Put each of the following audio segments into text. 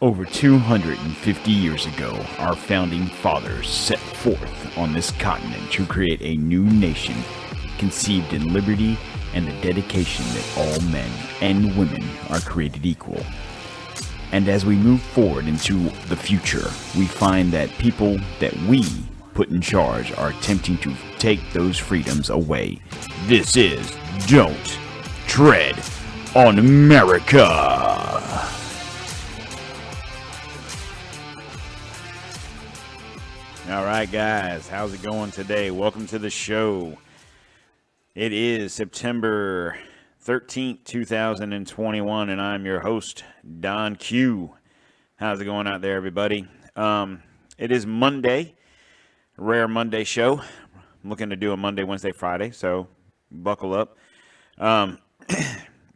Over 250 years ago, our founding fathers set forth on this continent to create a new nation conceived in liberty and the dedication that all men and women are created equal. And as we move forward into the future, we find that people that we put in charge are attempting to take those freedoms away. This is Don't Tread on America. All right, guys, how's it going today? Welcome to the show. It is September 13th, 2021, and I'm your host, Don Q. How's it going out there, everybody? It is Monday, rare Monday show. I'm looking to do a Monday, Wednesday, Friday, so buckle up.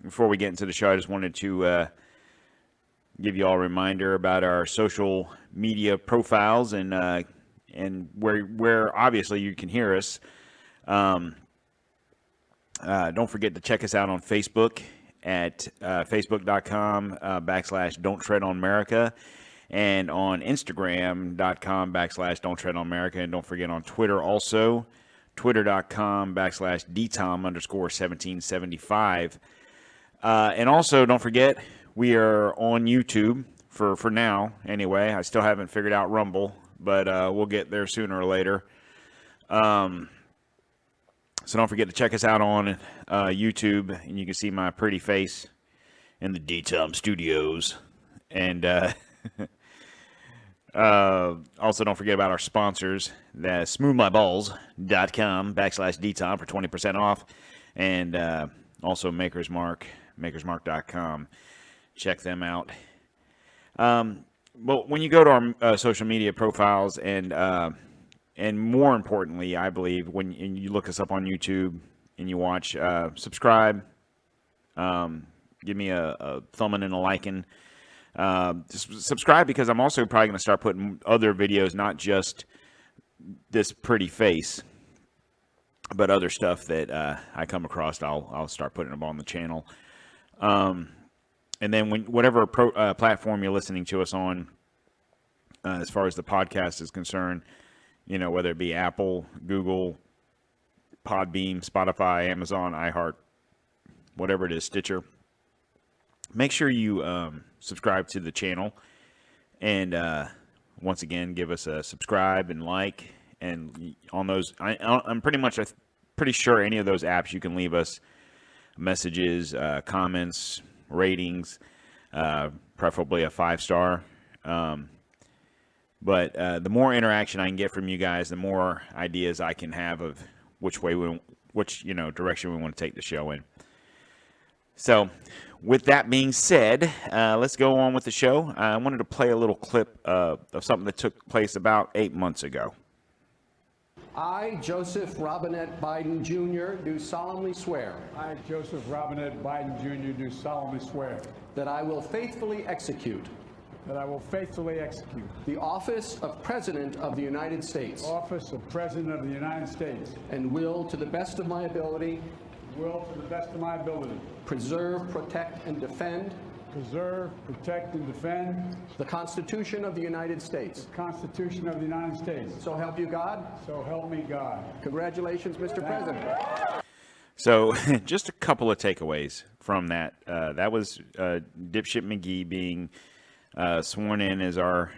Before we get into the show, I just wanted to give you all a reminder about our social media profiles and where obviously you can hear us. Don't forget to check us out on Facebook at facebook.com /Don't Tread on America, and on Instagram.com /Don't Tread on America. And don't forget on Twitter also, twitter.com /DTOM_1775. And also don't forget, we are on YouTube for now anyway. I still haven't figured out Rumble, but we'll get there sooner or later. So don't forget to check us out on YouTube, and you can see my pretty face in the DTOM studios. And also don't forget about our sponsors, that's smoothmyballs.com /DTOM for 20% off, and also Maker's Mark, makersmark.com. Check them out. Well, when you go to our social media profiles, and more importantly, I believe, when you look us up on YouTube and you watch, subscribe, give me a thumbing and a liking. Subscribe, because I'm also probably going to start putting other videos, not just this pretty face, but other stuff that I come across. I'll start putting them on the channel. And then whatever platform you're listening to us on, as far as the podcast is concerned, you know, whether it be Apple, Google, Podbeam, Spotify, Amazon, iHeart, whatever it is, Stitcher, make sure you subscribe to the channel. And once again, give us a subscribe and like. And on those, I'm pretty sure any of those apps you can leave us messages, comments, ratings, preferably a 5-star. But the more interaction I can get from you guys, the more ideas I can have of which direction we want to take the show in. So, with that being said, let's go on with the show. I wanted to play a little clip of something that took place about 8 months ago. I, Joseph Robinette Biden Jr., do solemnly swear. I, Joseph Robinette Biden Jr., do solemnly swear. That I will faithfully execute. That I will faithfully execute. The office of President of the United States. Office of President of the United States. And will, to the best of my ability. Will, to the best of my ability. Preserve, protect, and defend. Preserve, protect, and defend. The Constitution of the United States. The Constitution of the United States. So help you God. So help me God. Congratulations, Mr. President. So, just a couple of takeaways from that. That was Dipshit McGee being sworn in as our,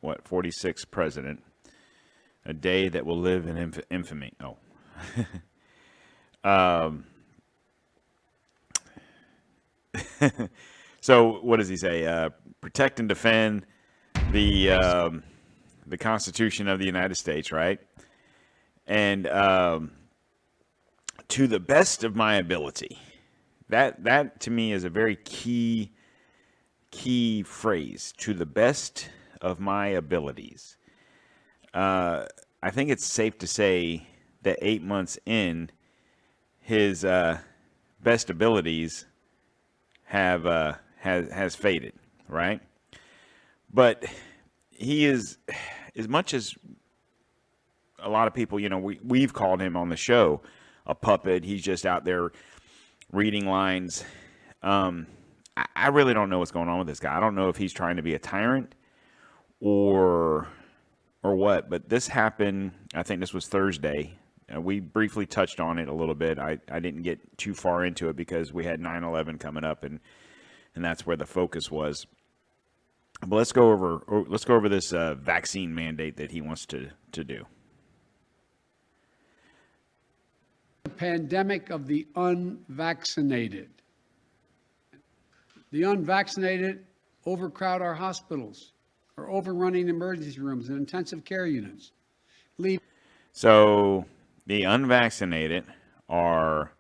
46th president. A day that will live in infamy. Oh. So, what does he say? Protect and defend the Constitution of the United States, right? And to the best of my ability. That to me is a very key phrase. To the best of my abilities. I think it's safe to say that 8 months in, his best abilities has faded, right? But he is, as much as a lot of people, we've called him on the show a puppet. He's just out there reading lines. I I really don't know what's going on with this guy. I don't know if he's trying to be a tyrant or what, but this happened, I think this was Thursday. We briefly touched on it a little bit. I didn't get too far into it because we had 9/11 coming up, and that's where the focus was. But let's go over this vaccine mandate that he wants to do. The pandemic of the unvaccinated. The unvaccinated overcrowd our hospitals, are overrunning emergency rooms and intensive care units. So the unvaccinated are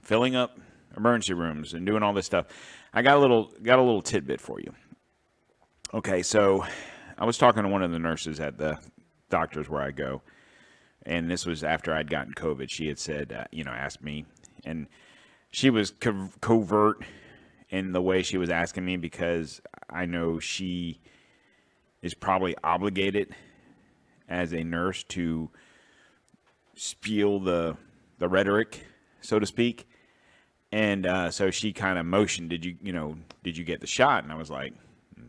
filling up emergency rooms and doing all this stuff. I got a little tidbit for you. Okay, so I was talking to one of the nurses at the doctor's where I go, and this was after I'd gotten COVID. She had said, asked me, and she was covert in the way she was asking me because I know she is probably obligated as a nurse to spiel the rhetoric, so to speak. And so she kind of motioned, did you get the shot? And I was like,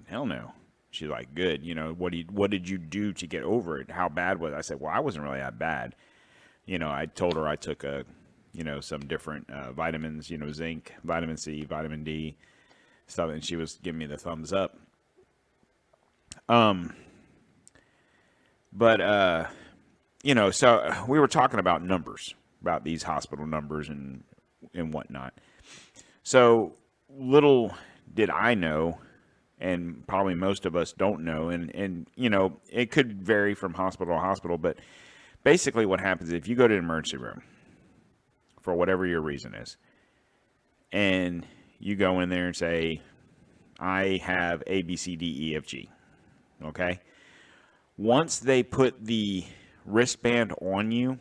hell no. She's like, good. What did you do to get over it? How bad was it? I said, well, I wasn't really that bad. I told her I took some different vitamins, zinc, vitamin C, vitamin D, stuff, and she was giving me the thumbs up. So we were talking about numbers, about these hospital numbers and whatnot. So little did I know, and probably most of us don't know, and it could vary from hospital to hospital, but basically what happens if you go to an emergency room for whatever your reason is, and you go in there and say, I have A, B, C, D, E, F, G, okay? Once they put the wristband on you,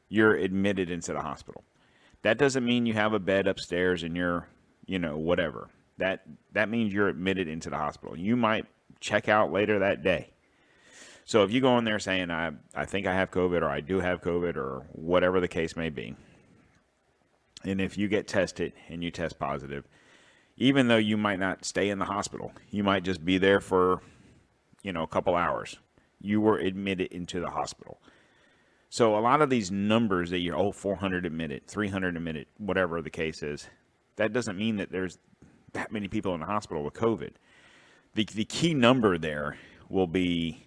you're admitted into the hospital. That doesn't mean you have a bed upstairs and you're, whatever. That means you're admitted into the hospital. You might check out later that day. So if you go in there saying, I think I have COVID, or I do have COVID, or whatever the case may be, and if you get tested and you test positive, even though you might not stay in the hospital, you might just be there for, a couple hours, you were admitted into the hospital. So a lot of these numbers that you're, 400 admitted, 300 admitted, whatever the case is, that doesn't mean that there's that many people in the hospital with COVID. The key number there will be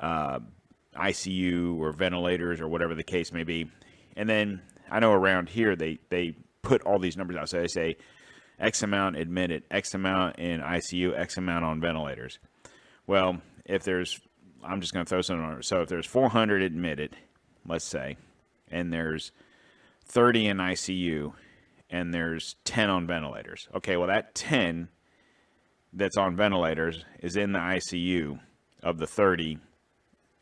ICU or ventilators or whatever the case may be. And then I know around here they put all these numbers out. So they say X amount admitted, X amount in ICU, X amount on ventilators. Well, I'm just going to throw something on it. So if there's 400 admitted, let's say, and there's 30 in ICU, and there's 10 on ventilators. Okay, well, that 10 that's on ventilators is in the ICU of the 30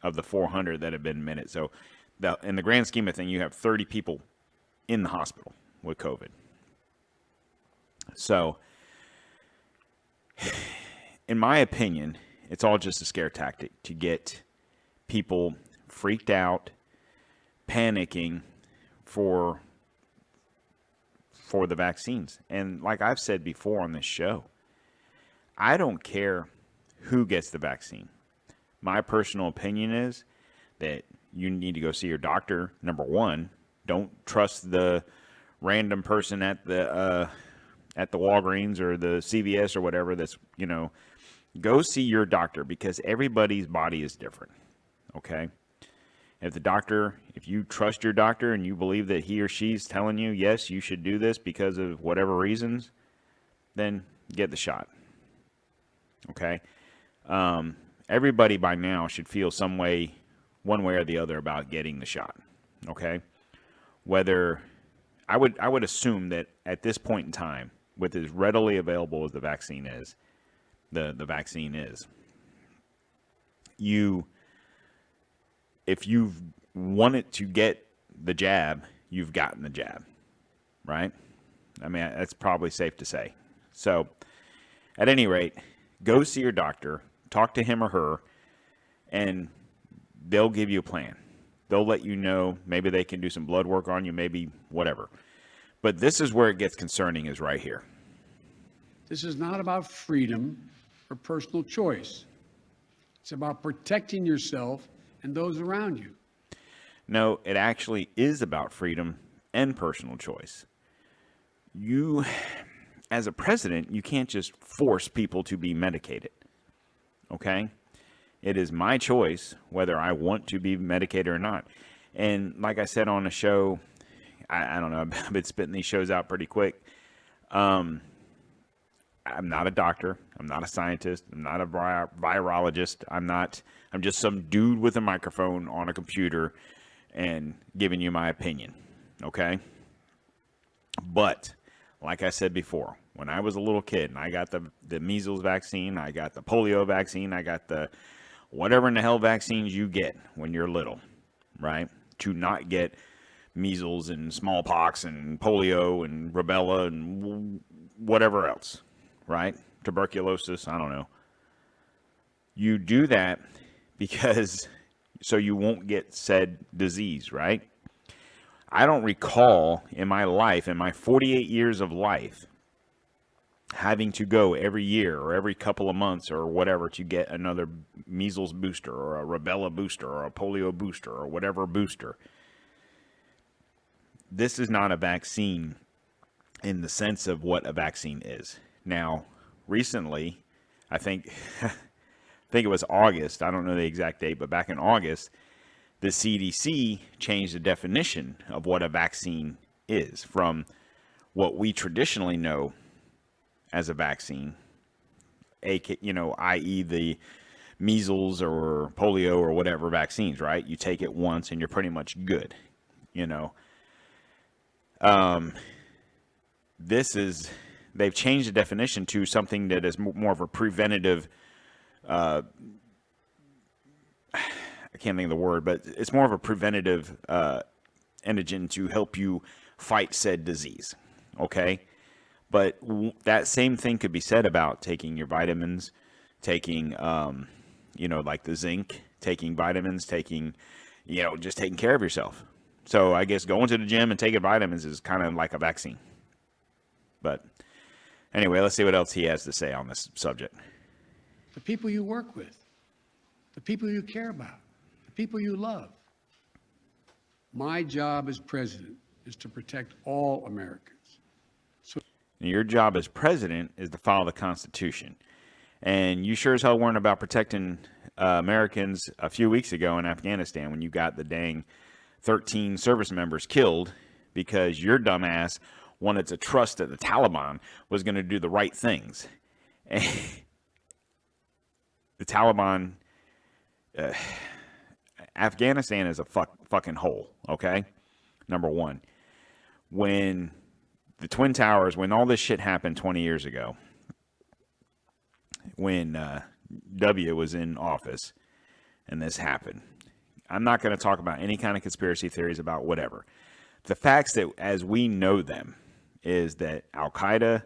of the 400 that have been admitted. So in the grand scheme of things, you have 30 people in the hospital with COVID. So, in my opinion, it's all just a scare tactic to get people freaked out, panicking for the vaccines. And like I've said before on this show, I don't care who gets the vaccine. My personal opinion is that you need to go see your doctor. Number one, don't trust the random person at the Walgreens or the CVS or whatever that's, go see your doctor, because everybody's body is different, okay? If you trust your doctor and you believe that he or she's telling you, yes, you should do this because of whatever reasons, then get the shot, okay? Everybody by now should feel one way or the other about getting the shot, okay? Whether, I would assume that at this point in time, with as readily available as the vaccine is, if you've wanted to get the jab, you've gotten the jab, right? I mean, that's probably safe to say. So, at any rate, go see your doctor, talk to him or her, and they'll give you a plan. They'll let you know, maybe they can do some blood work on you, maybe whatever. But this is where it gets concerning, is right here. This is not about freedom or personal choice. It's about protecting yourself and those around you. No, it actually is about freedom and personal choice. You, as a president, you can't just force people to be medicated. Okay? It is my choice whether I want to be medicated or not. And like I said on the show, I don't know, I've been spitting these shows out pretty quick. I'm not a doctor. I'm not a scientist. I'm not a virologist. I'm just some dude with a microphone on a computer and giving you my opinion. Okay? But, like I said before, when I was a little kid and I got the measles vaccine, I got the polio vaccine, I got the whatever in the hell vaccines you get when you're little, right? To not get measles and smallpox and polio and rubella and whatever else, right? Tuberculosis, I don't know. You do that because so you won't get said disease, right? I don't recall in my life, in my 48 years of life, having to go every year or every couple of months or whatever to get another measles booster or a rubella booster or a polio booster or whatever booster. This is not a vaccine in the sense of what a vaccine is. Now, recently, I think it was August. I don't know the exact date, but back in August, the CDC changed the definition of what a vaccine is from what we traditionally know as a vaccine, i.e. the measles or polio or whatever vaccines, right? You take it once and you're pretty much good, they've changed the definition to something that is more of a preventative, I can't think of the word, but it's more of a preventative antigen to help you fight said disease, okay? But that same thing could be said about taking your vitamins, taking, like the zinc, taking vitamins, just taking care of yourself. So I guess going to the gym and taking vitamins is kind of like a vaccine. But anyway, let's see what else he has to say on this subject. The people you work with, the people you care about, the people you love. My job as president is to protect all Americans. Your job as president is to follow the Constitution. And you sure as hell weren't about protecting Americans a few weeks ago in Afghanistan when you got the dang 13 service members killed because your dumbass wanted to trust that the Taliban was going to do the right things. And the Taliban, Afghanistan is a fucking hole, okay? Number one. When the Twin Towers, when all this shit happened 20 years ago, when W was in office and this happened, I'm not going to talk about any kind of conspiracy theories about whatever. The facts that as we know them is that Al-Qaeda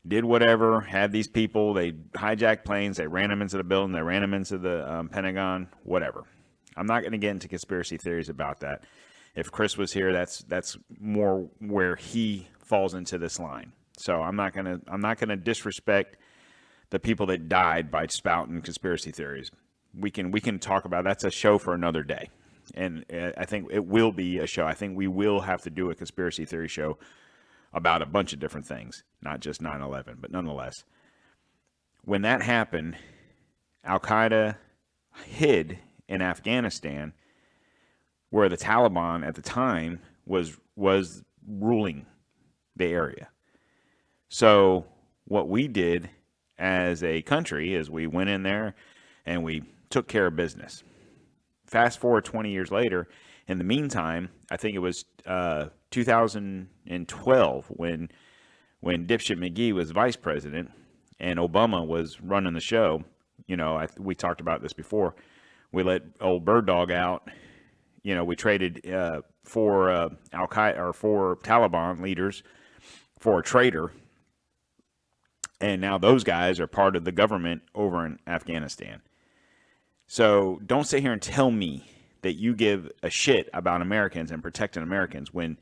did whatever, had these people, they hijacked planes, they ran them into the building, they ran them into the Pentagon, whatever. I'm not going to get into conspiracy theories about that. If Chris was here, that's more where he falls into this line. So I'm not gonna disrespect the people that died by spouting conspiracy theories. We can talk about that's a show for another day, and I think it will be a show. I think we will have to do a conspiracy theory show about a bunch of different things, not just 9/11, but nonetheless, when that happened, Al-Qaeda hid in Afghanistan, where the Taliban at the time was ruling the area. So what we did as a country is we went in there and we took care of business. Fast forward 20 years later, in the meantime, I think it was 2012 when dipshit McGee was vice president and Obama was running the show. We talked about this before. We let old Bird Dog out. We traded for Al-Qaeda or for Taliban leaders for a traitor, and now those guys are part of the government over in Afghanistan. So don't sit here and tell me that you give a shit about Americans and protecting Americans when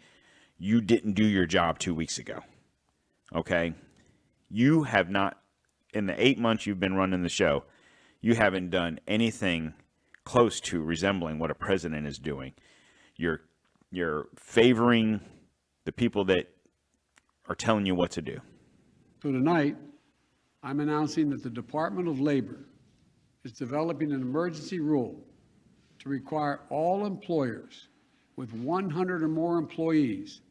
you didn't do your job 2 weeks ago. Okay? You have not, in the 8 months you've been running the show, you haven't done anything close to resembling what a president is doing. You're favoring the people that are telling you what to do. So tonight, I'm announcing that the Department of Labor is developing an emergency rule to require all employers with 100 or more employees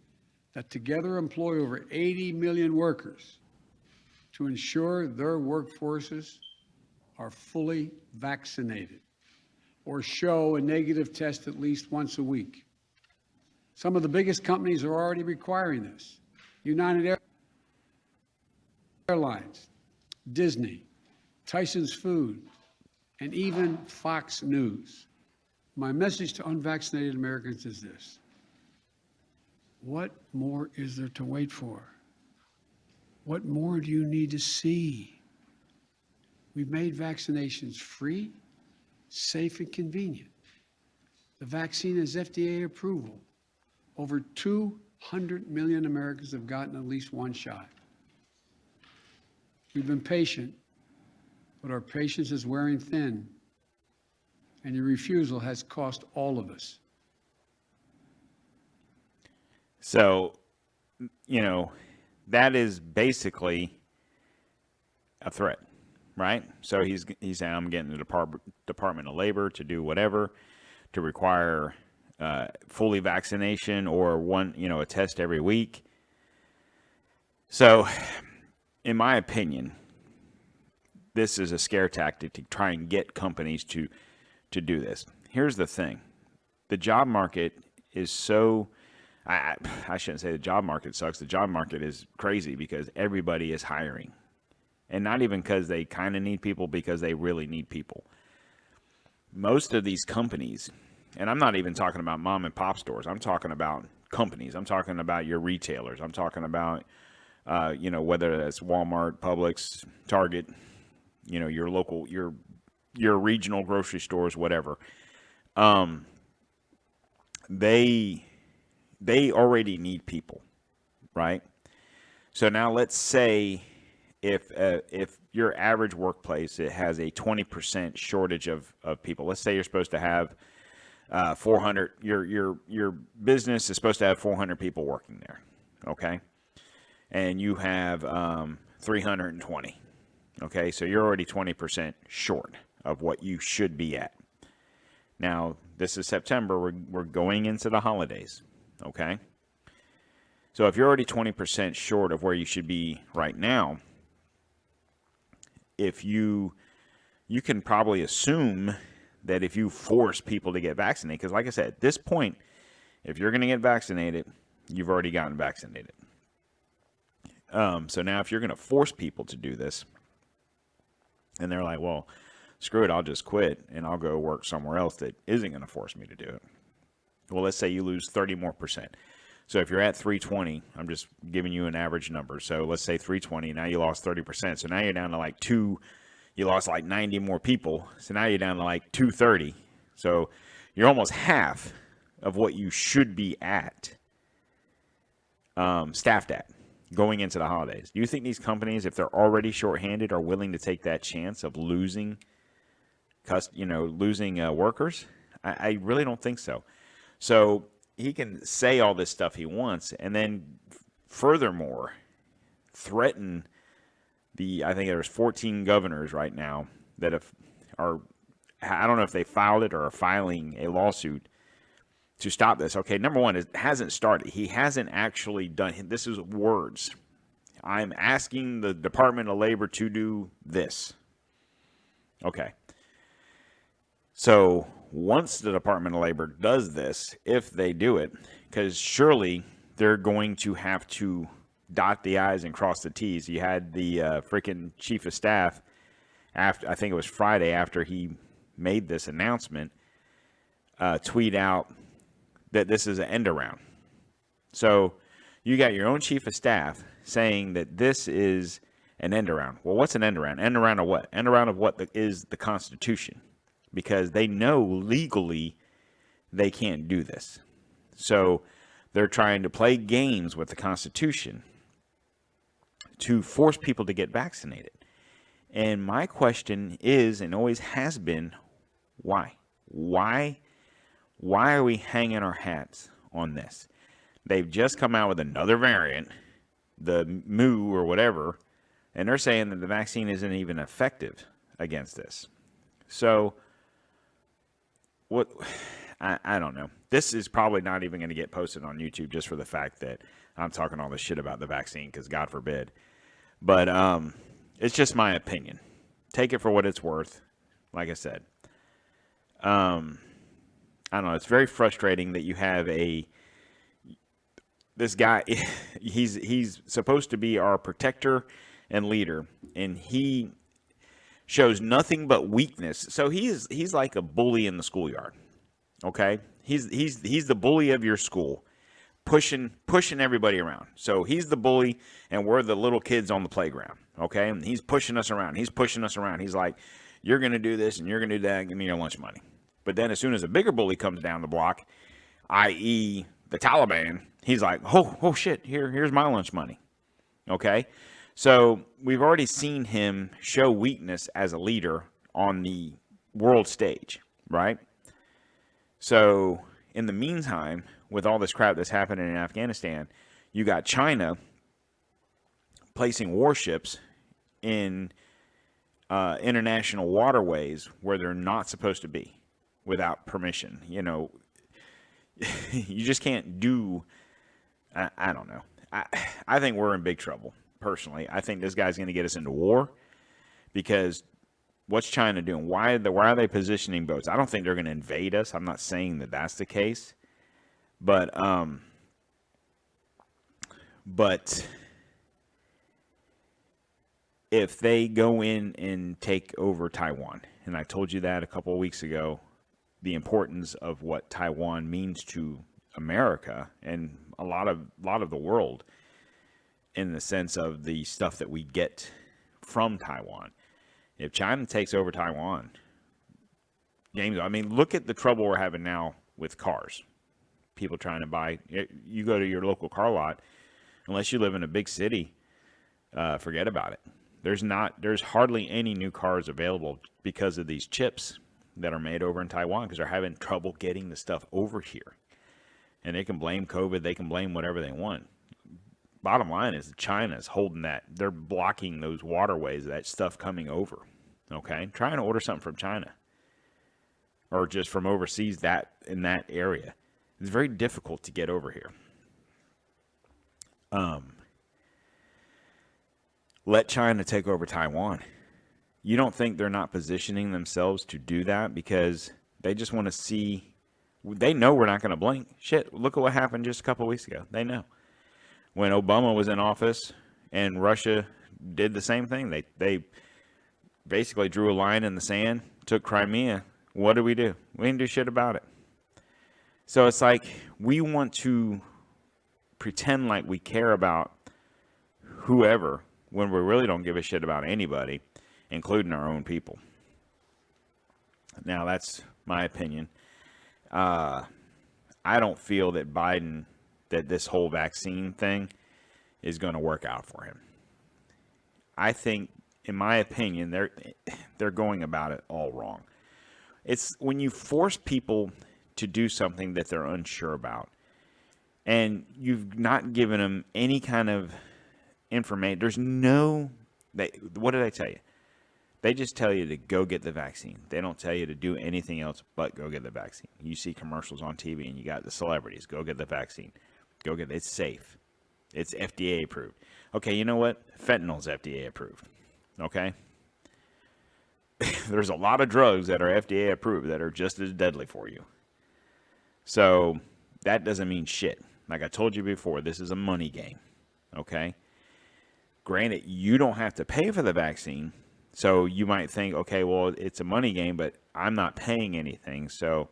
that together employ over 80 million workers to ensure their workforces are fully vaccinated or show a negative test at least once a week. Some of the biggest companies are already requiring this. United Airlines, Disney, Tyson's Food, and even Fox News. My message to unvaccinated Americans is this: what more is there to wait for? What more do you need to see? We've made vaccinations free, safe, and convenient. The vaccine has FDA approval. Over 200 million Americans have gotten at least one shot. We've been patient, but our patience is wearing thin, and your refusal has cost all of us. So, that is basically a threat, right? So he's saying, I'm getting the Department of Labor to do whatever, to require fully vaccination or a test every week. So, in my opinion, this is a scare tactic to try and get companies to do this. Here's the thing. The job market is so... I shouldn't say the job market sucks. The job market is crazy because everybody is hiring. And not even because they kind of need people, because they really need people. Most of these companies, and I'm not even talking about mom and pop stores. I'm talking about companies. I'm talking about your retailers. I'm talking about, whether that's Walmart, Publix, Target, your local, your regional grocery stores, whatever. They already need people, right? So now let's say if your average workplace, it has a 20% shortage of people. Let's say you're supposed to have 400. Your business is supposed to have 400 people working there, okay? And you have 320. Okay, so you're already 20% short of what you should be at. Now, this is September. We're going into the holidays. Okay, so if you're already 20% short of where you should be right now, if you can probably assume that if you force people to get vaccinated, because like I said, at this point, if you're going to get vaccinated, you've already gotten vaccinated. So now if you're going to force people to do this, and they're like, well, screw it, I'll just quit and I'll go work somewhere else that isn't going to force me to do it. Well, let's say you lose 30 more percent. So if you're at 320, I'm just giving you an average number. So let's say 320, now you lost 30%. So now you're down to you lost like 90 more people. So now you're down to like 230. So you're almost half of what you should be at, staffed at, going into the holidays. Do you think these companies, if they're already shorthanded, are willing to take that chance of losing workers? I really don't think so. So he can say all this stuff he wants and then furthermore threaten I think there's 14 governors right now that I don't know if they filed it or are filing a lawsuit to stop this. Okay, number one, it hasn't started. He hasn't actually done it. This is words. I'm asking the Department of Labor to do this. Okay. So once the Department of Labor does this, if they do it, because surely they're going to have to dot the I's and cross the T's. You had the freaking chief of staff, after I think it was Friday after he made this announcement, tweet out that this is an end around. So you got your own chief of staff saying that this is an end around. Well, what's an end around? End around of what? End around of what is the Constitution. Because they know legally they can't do this. So they're trying to play games with the Constitution to force people to get vaccinated. And my question is, and always has been, why? Why are we hanging our hats on this? They've just come out with another variant, the Mu or whatever, and they're saying that the vaccine isn't even effective against this. So, what? I don't know. This is probably not even going to get posted on YouTube just for the fact that I'm talking all this shit about the vaccine, because God forbid. But it's just my opinion. Take it for what it's worth. Like I said, I don't know. It's very frustrating that you have this guy. He's supposed to be our protector and leader, and he shows nothing but weakness. So he's like a bully in the schoolyard. Okay, he's the bully of your school, pushing everybody around. So he's the bully, and we're the little kids on the playground. Okay, and he's pushing us around. He's like, you're gonna do this and you're gonna do that. Give me your lunch money. But then as soon as a bigger bully comes down the block, i.e. the Taliban, he's like, oh shit, here's my lunch money. Okay, so we've already seen him show weakness as a leader on the world stage, right? So, in the meantime, with all this crap that's happening in Afghanistan, you got China placing warships in international waterways where they're not supposed to be without permission. You know, you just can't do, I don't know. I think we're in big trouble, personally. I think this guy's going to get us into war because what's China doing? Why are they positioning boats? I don't think they're going to invade us. I'm not saying that that's the case. But if they go in and take over Taiwan, and I told you that a couple of weeks ago, the importance of what Taiwan means to America and a lot of the world in the sense of the stuff that we get from Taiwan. If China takes over Taiwan, look at the trouble we're having now with cars. People trying to buy. You go to your local car lot, unless you live in a big city, forget about it. There's hardly any new cars available because of these chips that are made over in Taiwan, because they're having trouble getting the stuff over here. And they can blame COVID, they can blame whatever they want. Bottom line is China's holding that. They're blocking those waterways, that stuff coming over. Okay? Trying to order something from China or just from overseas in that area. It's very difficult to get over here. Let China take over Taiwan. You don't think they're not positioning themselves to do that because they just want to see. They know we're not going to blink. Shit, look at what happened just a couple of weeks ago. They know. When Obama was in office and Russia did the same thing, they basically drew a line in the sand, took Crimea. What do? We didn't do shit about it. So it's like we want to pretend like we care about whoever when we really don't give a shit about anybody, including our own people. Now, that's my opinion. I don't feel that that this whole vaccine thing is going to work out for him. I think, in my opinion, they're going about it all wrong. It's when you force people to do something that they're unsure about, and you've not given them any kind of information. What did I tell you? They just tell you to go get the vaccine. They don't tell you to do anything else but go get the vaccine. You see commercials on TV and you got the celebrities. Go get the vaccine. Go get it. It's safe. It's FDA approved. Okay, you know what? Fentanyl's FDA approved. Okay? There's a lot of drugs that are FDA approved that are just as deadly for you. So that doesn't mean shit. Like I told you before, this is a money game. Okay? Granted, you don't have to pay for the vaccine. So you might think, okay, well, it's a money game, but I'm not paying anything. So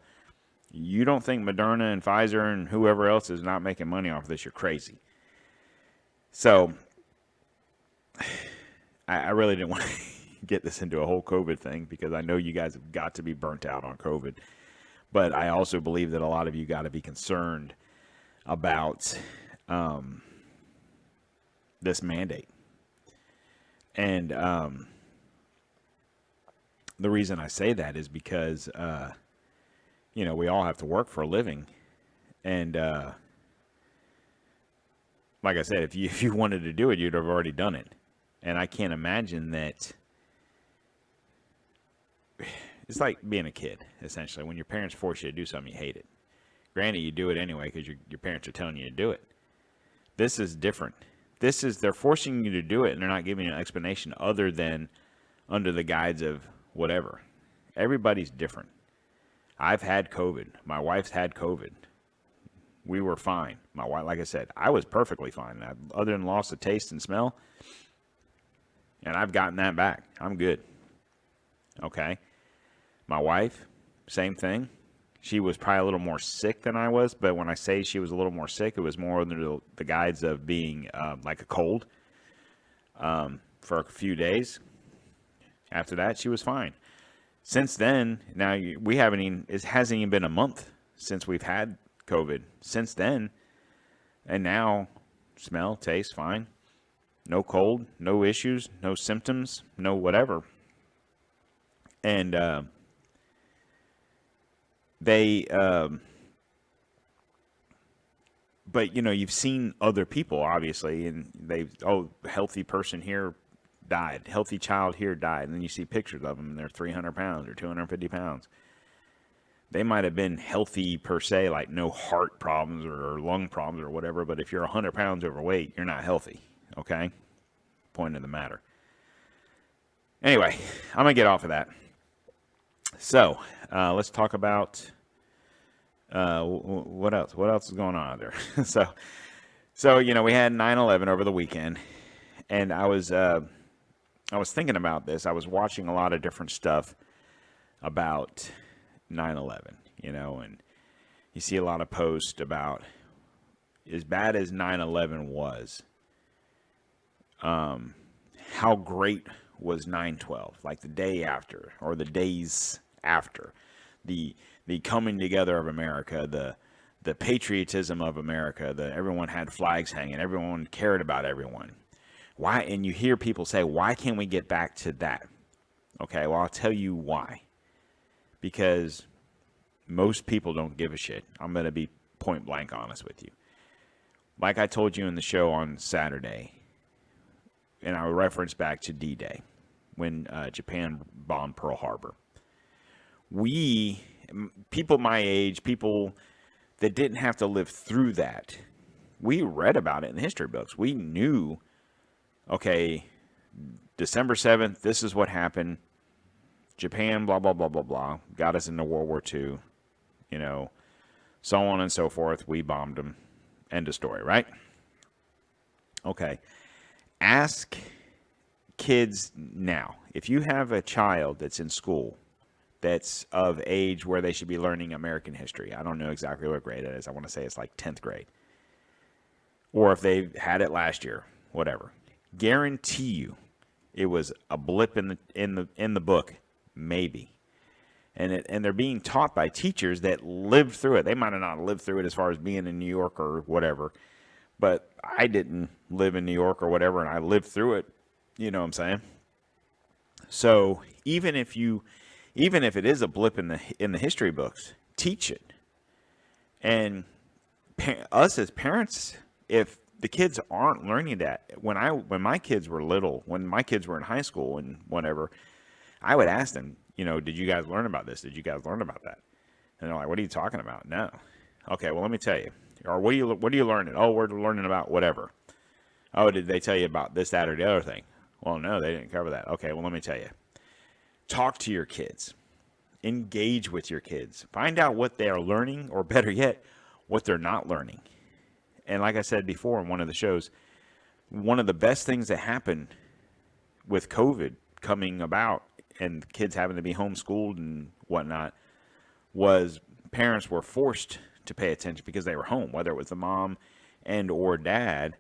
you don't think Moderna and Pfizer and whoever else is not making money off of this, you're crazy. So I really didn't want to get this into a whole COVID thing because I know you guys have got to be burnt out on COVID. But I also believe that a lot of you got to be concerned about this mandate. And the reason I say that is because, we all have to work for a living. And like I said, if you wanted to do it, you'd have already done it. And I can't imagine that. It's like being a kid, essentially. When your parents force you to do something, you hate it. Granted, you do it anyway because your parents are telling you to do it. This is different. They're forcing you to do it, and they're not giving you an explanation other than under the guise of whatever. Everybody's different. I've had COVID. My wife's had COVID. We were fine. My wife, like I said, I was perfectly fine. Other than loss of taste and smell, and I've gotten that back. I'm good. Okay. My wife, same thing. She was probably a little more sick than I was, but when I say she was a little more sick, it was more under the guise of being like a cold for a few days. After that, she was fine. Since then, now it hasn't even been a month since we've had COVID. Since then, and now, smell, taste, fine. No cold, no issues, no symptoms, no whatever. And but you've seen other people, obviously, and healthy person here died, healthy child here died, and then you see pictures of them, and they're 300 pounds or 250 pounds. They might have been healthy per se, like no heart problems or lung problems or whatever, but if you're 100 pounds overweight, you're not healthy, okay? Point of the matter. Anyway, I'm going to get off of that. So, let's talk about what else? What else is going on out there? so we had 9/11 over the weekend, and I was thinking about this. I was watching a lot of different stuff about 9/11, and you see a lot of posts about as bad as 9/11 was, how great was 9/12, like the day after or the days after, the coming together of America, the patriotism of America, everyone had flags hanging, everyone cared about everyone. Why? And you hear people say, why can't we get back to that? Okay, well, I'll tell you why. Because most people don't give a shit. I'm going to be point blank honest with you. Like I told you in the show on Saturday, and I reference back to D-Day, when Japan bombed Pearl Harbor. People my age, people that didn't have to live through that, we read about it in the history books. We knew, okay, December 7th, this is what happened. Japan, blah, blah, blah, blah, blah, got us into World War II, so on and so forth. We bombed them. End of story, right? Okay. Ask kids now, if you have a child that's in school that's of age where they should be learning American history. I don't know exactly what grade it is. I want to say it's like 10th grade. Or if they had it last year, whatever. Guarantee you it was a blip in the book, maybe. And they're being taught by teachers that lived through it. They might have not lived through it as far as being in New York or whatever. But I didn't live in New York or whatever, and I lived through it. You know what I'm saying? So even if it is a blip in the history books, teach it. And us as parents, if the kids aren't learning that, when my kids were little, when my kids were in high school and whatever, I would ask them, did you guys learn about this? Did you guys learn about that? And they're like, what are you talking about? No. Okay, well, let me tell you. Or what are you learning? Oh, we're learning about whatever. Oh, did they tell you about this, that, or the other thing? Well, no, they didn't cover that. Okay, well, let me tell you. Talk to your kids. Engage with your kids. Find out what they are learning, or better yet, what they're not learning. And like I said before in one of the shows, one of the best things that happened with COVID coming about and kids having to be homeschooled and whatnot was parents were forced to pay attention because they were home, whether it was the mom and or dad,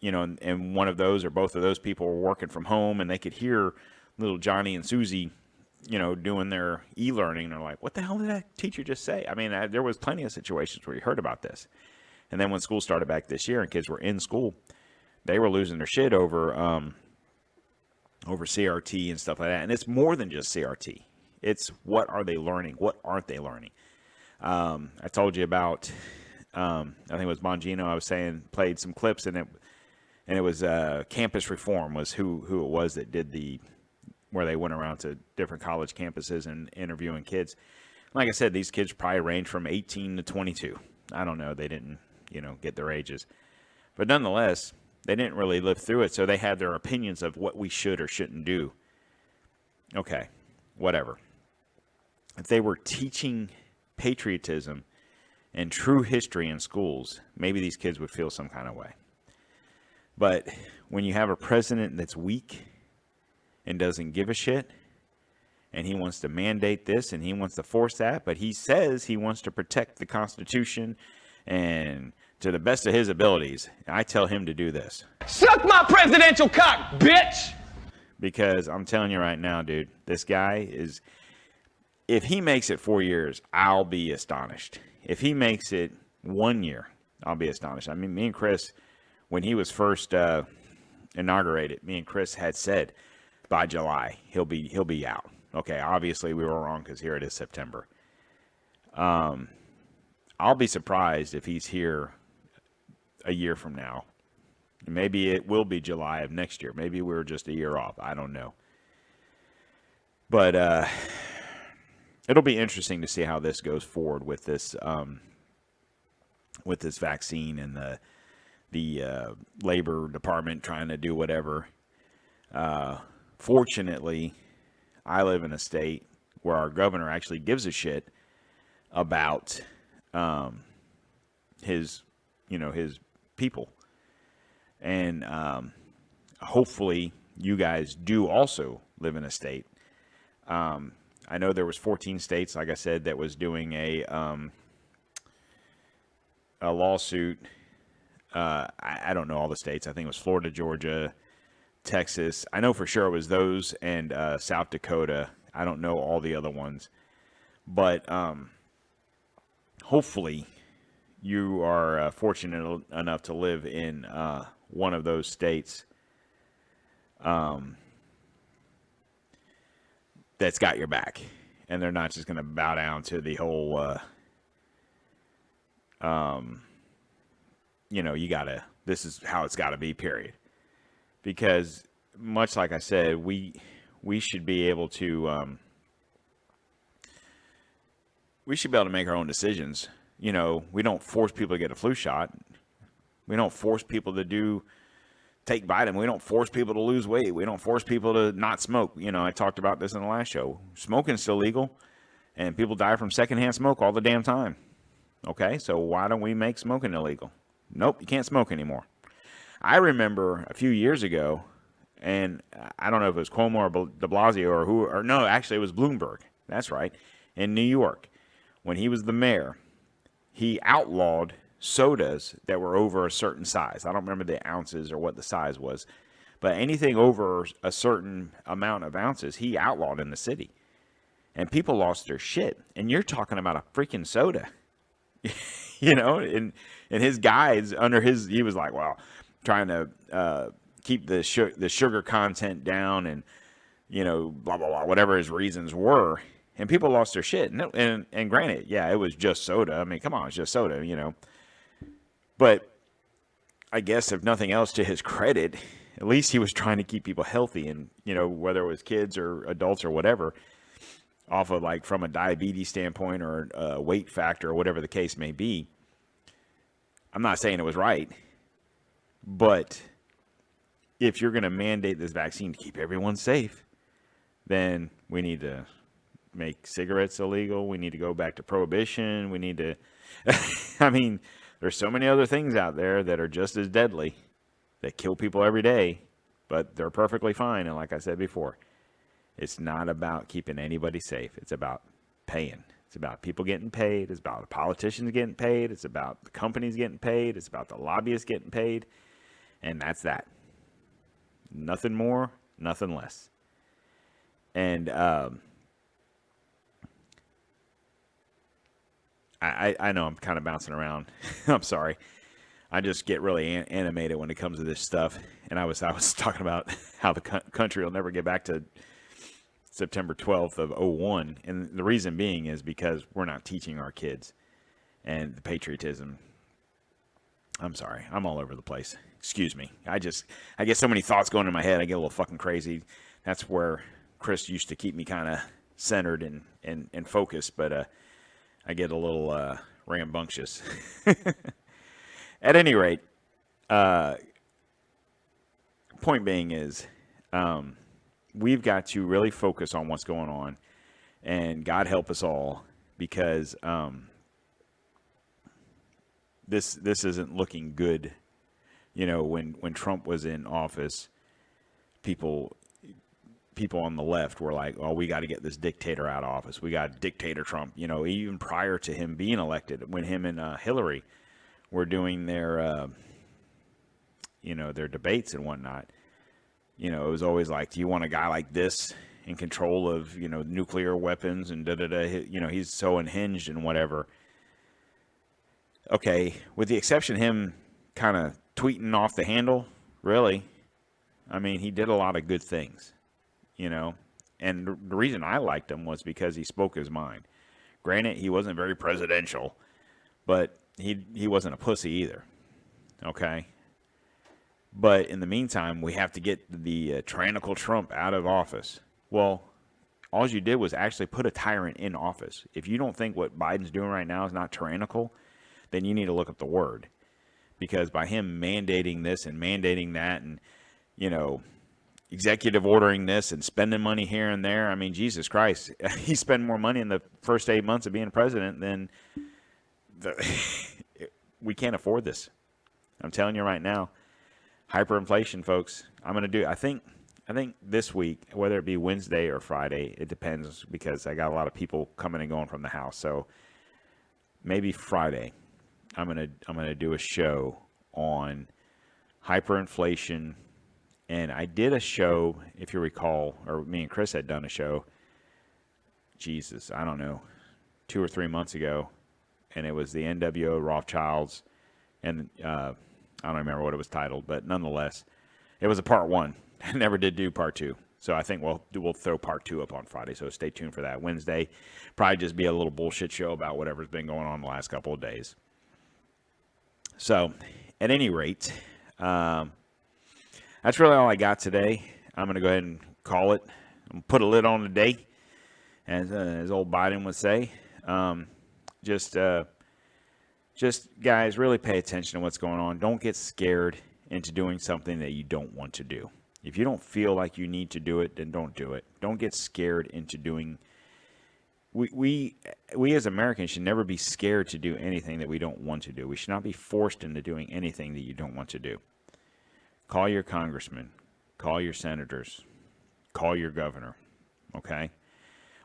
and one of those or both of those people were working from home, and they could hear little Johnny and Susie, doing their e-learning. They're like, what the hell did that teacher just say? I mean, there was plenty of situations where you heard about this. And then when school started back this year and kids were in school, they were losing their shit over CRT and stuff like that. And it's more than just CRT. It's what are they learning? What aren't they learning? I told you about, I think it was Bongino, I was saying, played some clips, and it was Campus Reform was who it was that did where they went around to different college campuses and interviewing kids. Like I said, these kids probably range from 18 to 22. I don't know. They didn't, get their ages. But nonetheless, they didn't really live through it, so they had their opinions of what we should or shouldn't do. Okay, whatever. If they were teaching patriotism and true history in schools, maybe these kids would feel some kind of way. But when you have a president that's weak and doesn't give a shit, and he wants to mandate this and he wants to force that, but he says he wants to protect the Constitution and to the best of his abilities, I tell him to do this. Suck my presidential cock, bitch! Because I'm telling you right now, dude, this guy is, if he makes it 4 years, I'll be astonished. If he makes it 1 year, I'll be astonished. I mean, me and Chris, when he was first inaugurated, me and Chris had said by July he'll be out. Okay, obviously we were wrong because here it is September. I'll be surprised if he's here a year from now. Maybe it will be July of next year. Maybe we're just a year off. I don't know. But it'll be interesting to see how this goes forward with this vaccine and the Labor Department trying to do whatever. Fortunately, I live in a state where our governor actually gives a shit about his people. And hopefully you guys do also live in a state. I know there was 14 states, like I said, that was doing a lawsuit. I don't know all the states. I think it was Florida, Georgia, Texas. I know for sure it was those, and South Dakota. I don't know all the other ones. But hopefully you are fortunate enough to live in one of those states that's got your back. And they're not just going to bow down to the whole, this is how it's got to be, period. Because much like I said, we should be able to make our own decisions. We don't force people to get a flu shot. We don't force people to take vitamin. We don't force people to lose weight. We don't force people to not smoke. I talked about this in the last show. Smoking's still legal, and people die from secondhand smoke all the damn time. Okay, so why don't we make smoking illegal? Nope, you can't smoke anymore. I remember a few years ago, and I don't know if it was Cuomo or de Blasio or no, actually it was Bloomberg. That's right. In New York, when he was the mayor, he outlawed sodas that were over a certain size. I don't remember the ounces or what the size was, but anything over a certain amount of ounces, he outlawed in the city. And people lost their shit. And you're talking about a freaking soda. And his guides he was like, well, trying to keep the sugar content down and, blah, blah, blah, whatever his reasons were. And people lost their shit. And granted, yeah, it was just soda. I mean, come on, it's just soda, But I guess if nothing else, to his credit, at least he was trying to keep people healthy and, whether it was kids or adults or whatever, off of from a diabetes standpoint or a weight factor or whatever the case may be. I'm not saying it was right, but if you're going to mandate this vaccine to keep everyone safe, then we need to make cigarettes illegal. We need to go back to prohibition. We need to, I mean, there's so many other things out there that are just as deadly, that kill people every day, but they're perfectly fine. And like I said before, it's not about keeping anybody safe. It's about paying. It's about people getting paid. It's about the politicians getting paid. It's about the companies getting paid. It's about the lobbyists getting paid. And that's that. Nothing more, nothing less. And I know I'm kind of bouncing around. I'm sorry. I just get really animated when it comes to this stuff. And I was talking about how the country will never get back to September 12th of '01. And the reason being is because we're not teaching our kids. And the patriotism. I'm sorry. I'm all over the place. Excuse me. I get so many thoughts going in my head. I get a little fucking crazy. That's where Chris used to keep me kind of centered and focused. But I get a little rambunctious. At any rate, point being is we've got to really focus on what's going on. And God help us all, because this isn't looking good. You know, when Trump was in office, people on the left were like, "Oh, we got to get this dictator out of office. We got dictator Trump." You know, even prior to him being elected, when him and Hillary were doing their their debates and whatnot, you know, it was always like, "Do you want a guy like this in control of, you know, nuclear weapons and da da da?" You know, he's so unhinged and whatever. Okay, with the exception of him kind of tweeting off the handle, really, I mean, he did a lot of good things, you know. And the reason I liked him was because he spoke his mind. Granted, he wasn't very presidential, but he wasn't a pussy either, okay? But in the meantime, we have to get the tyrannical Trump out of office. Well, all you did was actually put a tyrant in office. If you don't think what Biden's doing right now is not tyrannical, then you need to look up the word. Because by him mandating this and mandating that and, you know, executive ordering this and spending money here and there, I mean, Jesus Christ, he spent more money in the first 8 months of being president than we can't afford this. I'm telling you right now, hyperinflation, folks. I think this week, whether it be Wednesday or Friday, it depends, because I got a lot of people coming and going from the house. So maybe Friday, I'm gonna do a show on hyperinflation. And I did a show, if you recall, or me and Chris had done a show, Jesus, I don't know, 2 or 3 months ago. And it was the NWO Rothschilds. And I don't remember what it was titled, but nonetheless, it was a part 1. I never did do part 2. So I think we'll throw part 2 up on Friday. So stay tuned for that. Wednesday, probably just be a little bullshit show about whatever's been going on the last couple of days. So, at any rate, that's really all I got today. I'm going to go ahead and call it. Put a lid on the day, as old Biden would say. Just guys, really pay attention to what's going on. Don't get scared into doing something that you don't want to do. If you don't feel like you need to do it, then don't do it. Don't get scared into doing. We as Americans should never be scared to do anything that we don't want to do. We should not be forced into doing anything that you don't want to do. Call your congressman. Call your senators. Call your governor. Okay?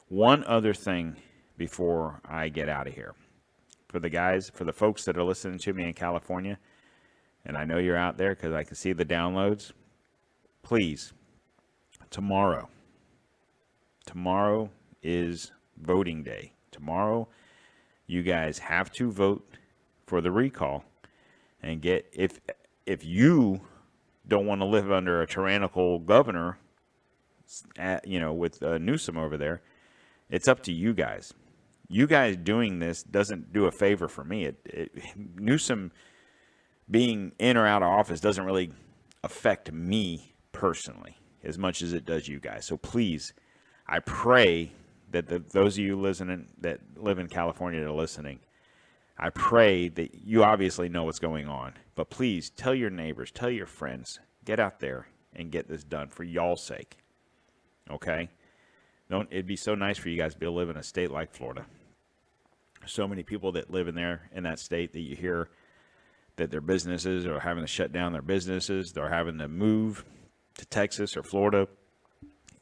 One other thing before I get out of here. For the folks that are listening to me in California, and I know you're out there because I can see the downloads, please, tomorrow is voting day. Tomorrow, you guys have to vote for the recall and get, if you don't want to live under a tyrannical governor, with Newsome over there, it's up to you guys. You guys doing this doesn't do a favor for me. Newsome being in or out of office doesn't really affect me personally as much as it does you guys. So please, I pray that those of you that live in California that are listening, I pray that you obviously know what's going on. But please tell your neighbors, tell your friends, get out there and get this done for y'all's sake. Okay? It'd be so nice for you guys to be able to live in a state like Florida. So many people that live in that state that you hear that their businesses are having to shut down their businesses. They're having to move to Texas or Florida,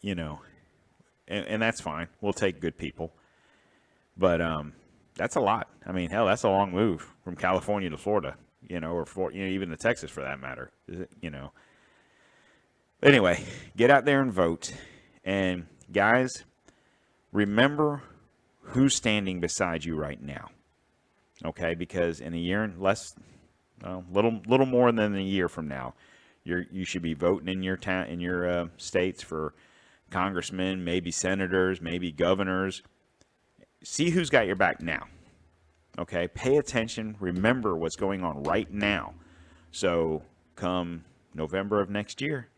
and that's fine. We'll take good people. But that's a lot. I mean, hell, that's a long move from California to Florida, or even to Texas for that matter, Anyway, get out there and vote. And guys, remember who's standing beside you right now. Okay? Because in a year and less well, little more than a year from now, you should be voting in your town, in your states for congressmen, maybe senators, maybe governors. See who's got your back now. Okay, pay attention. Remember what's going on right now. So come November of next year,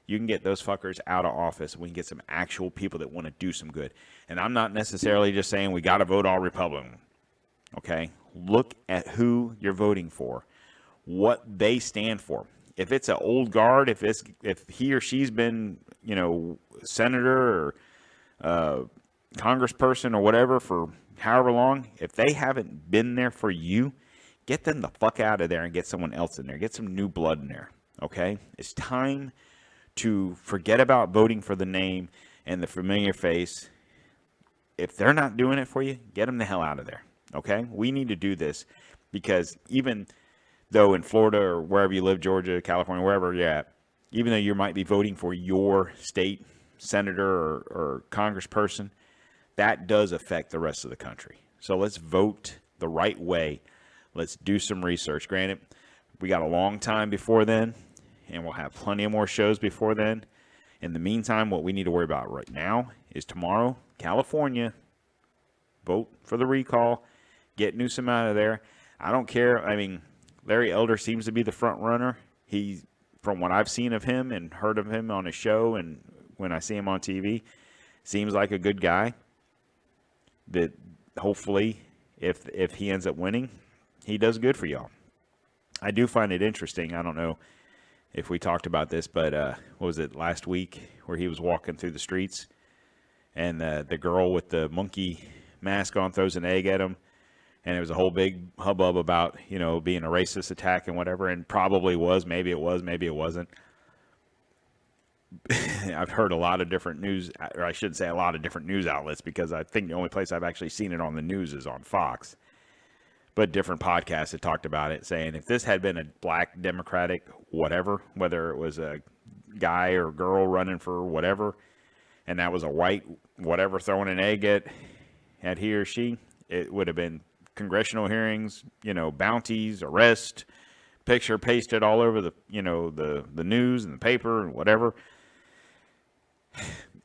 you can get those fuckers out of office. We can get some actual people that want to do some good. And I'm not necessarily just saying we got to vote all Republican. Okay, look at who you're voting for, what they stand for. If it's an old guard, if he or she's been, senator or congressperson or whatever for however long, if they haven't been there for you, get them the fuck out of there and get someone else in there. Get some new blood in there. Okay, it's time to forget about voting for the name and the familiar face. If they're not doing it for you, get them the hell out of there. Okay, we need to do this, because even though in Florida or wherever you live, Georgia, California, wherever you're at, even though you might be voting for your state senator or congressperson, that does affect the rest of the country. So let's vote the right way. Let's do some research. Granted, we got a long time before then, and we'll have plenty of more shows before then. In the meantime, what we need to worry about right now is tomorrow, California, vote for the recall, get Newsome out of there. I don't care. I mean, Larry Elder seems to be the front runner. He, from what I've seen of him and heard of him on his show and when I see him on TV, seems like a good guy. That hopefully, if he ends up winning, he does good for y'all. I do find it interesting. I don't know if we talked about this, but what was it, last week, where he was walking through the streets and the girl with the monkey mask on throws an egg at him, and it was a whole big hubbub about, being a racist attack and whatever, and probably was. Maybe it was, maybe it wasn't. I've heard a lot of different news, or I shouldn't say a lot of different news outlets, because I think the only place I've actually seen it on the news is on Fox. But different podcasts had talked about it, saying if this had been a black Democratic whatever, whether it was a guy or girl running for whatever, and that was a white whatever throwing an egg at he or she, it would have been congressional hearings, bounties, arrest, picture pasted all over the news and the paper and whatever.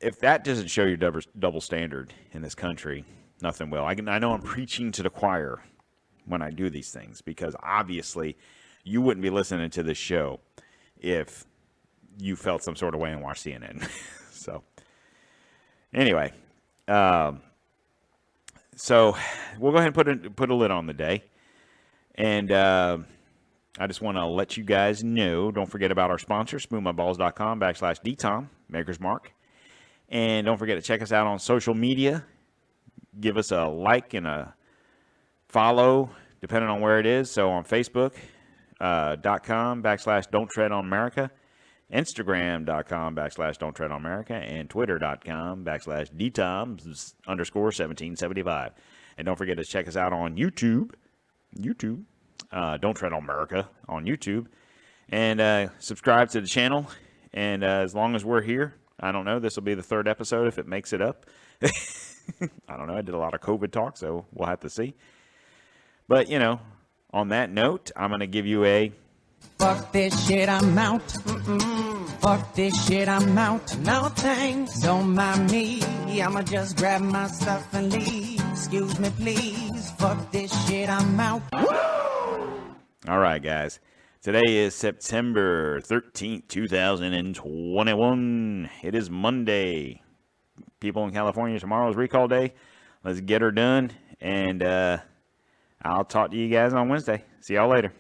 If that doesn't show your double standard in this country, nothing will. I know I'm preaching to the choir when I do these things, because obviously you wouldn't be listening to this show if you felt some sort of way and watched CNN. So anyway, so we'll go ahead and put a lid on the day. And I just want to let you guys know, don't forget about our sponsor, smoothmyballs.com/DTOM, Maker's Mark. And don't forget to check us out on social media. Give us a like and a follow, depending on where it is. So on Facebook, .com/Don't Tread on America, Instagram.com/Don't Tread on America, and Twitter.com/DTOMs_1775. And don't forget to check us out on YouTube, Don't Tread on America on YouTube, and subscribe to the channel. And as long as we're here, I don't know, this will be the 3rd episode if it makes it up. I don't know. I did a lot of COVID talk, so we'll have to see. But, on that note, I'm going to give you a... Fuck this shit, I'm out. Fuck this shit, I'm out. No thanks, don't mind me. I'ma just grab my stuff and leave. Excuse me, please. Fuck this shit, I'm out. All right, guys. Today is September 13th, 2021. It is Monday. People in California, tomorrow is recall day. Let's get her done. And I'll talk to you guys on Wednesday. See y'all later.